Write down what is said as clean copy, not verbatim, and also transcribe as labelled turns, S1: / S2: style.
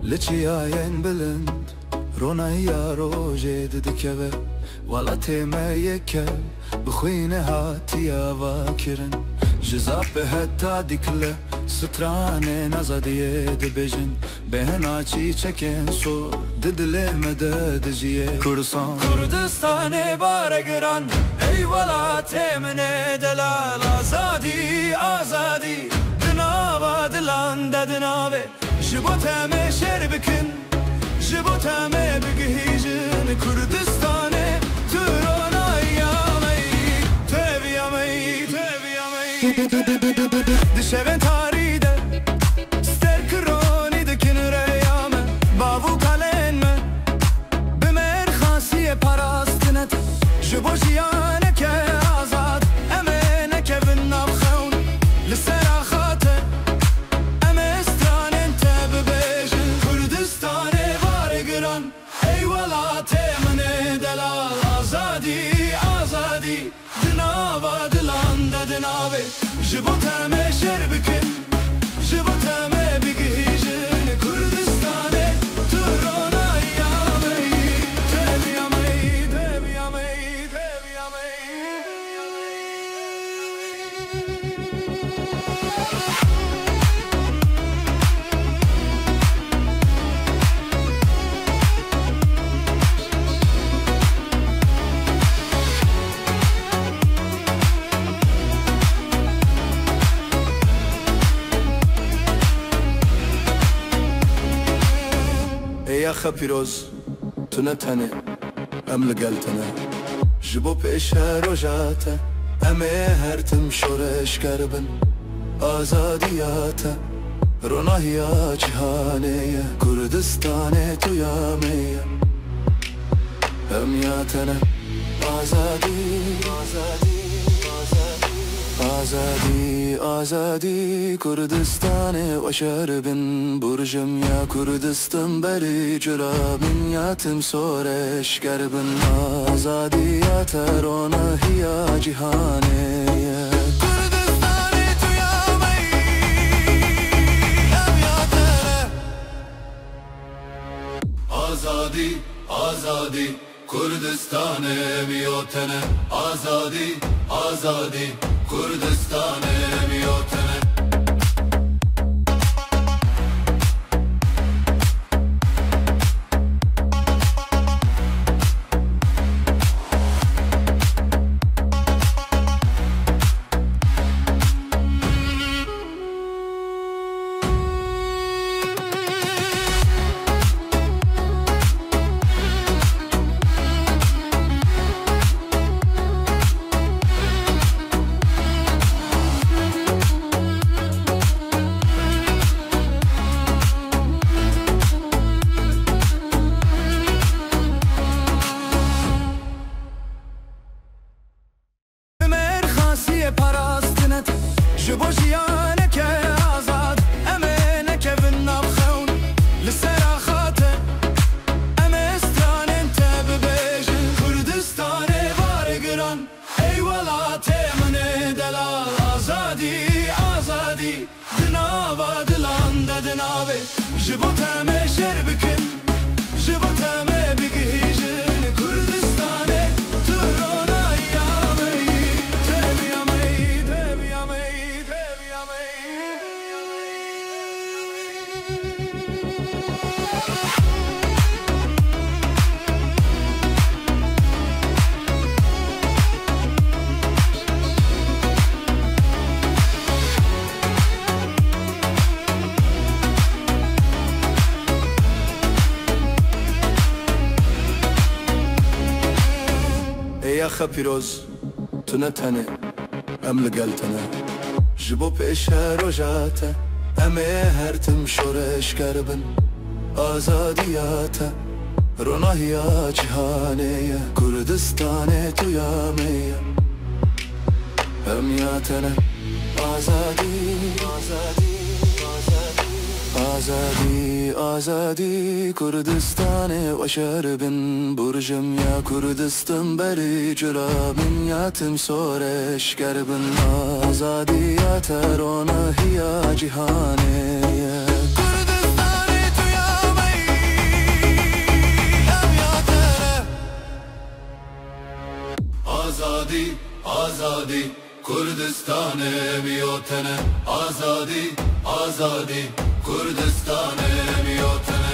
S1: لچیاین بلند رونایا روجه دکه ولا تیمه که بخوینه هاتیا واکرن جزاب هتا دیکله سترانه نزدیه دبجن بهنا چی چکن سو ددل مدد جیه کردستان بارگران ای ولا تیمنه دلال آزادی آزادی دناوا دلان ددناوه جبوتم شر بکن جبوتم بگهیجن کردستان دشبن تاریده سترکرونی دکن ریامه باو کالن من بمر خاصی پراستنت جبو جیانه که آزاد امنه که بنام خون لسراخاته امستان انت ببیجن کردستان بارگران ای ولات من دلال آزادی آزادی دناوا دلان ددناوه جبوتم شر بکن جبوتم بگهیجن کردستان تو رونایامی تبیامی تبیامی تبیامی يا خبيروز تنتنه ام لقلتنا جبو بإشها رجعته ام هرتم شورش كربن آزادياته روناهيا جهانية كردستاني تويامية ام ياتنا آزادي آزادي آزادی آزادی کردستان و شربن برجم یا کردستان بری جرابن یاتم سورش کربن آزادی یا ترانه یا جهانه کردستان تو یامی ام یاتره آزادی آزادی کردستان بیوتنه آزادی آزادی کردستان بیوتنه پراستنت جبو جیانه که آزاد امنه که بنام خون لسراخاته امستان انت ببیجن کردستان بارگران ای ولات من دلال آزادی آزادی دناوا دلان ددناوه جبوتم شر بکن جبوتم بگهیجن کردستان تو رونایامی يا خبيروز تنتنه ام لقلتنا جبو بإشها رجعته ام هرتم شورش كربن آزادياته روناهيا جهانية كردستان تويامية ام ياتنا آزادي آزادي آزادی آزادی کردستان و شربن برجم یا کردستان بری جرابن یاتم سورش کربن آزادی یا ترانه یا جهانه کردستان تو یا آزادی آزادی کردستان میوتن آزادی آزادی کردستان میوتن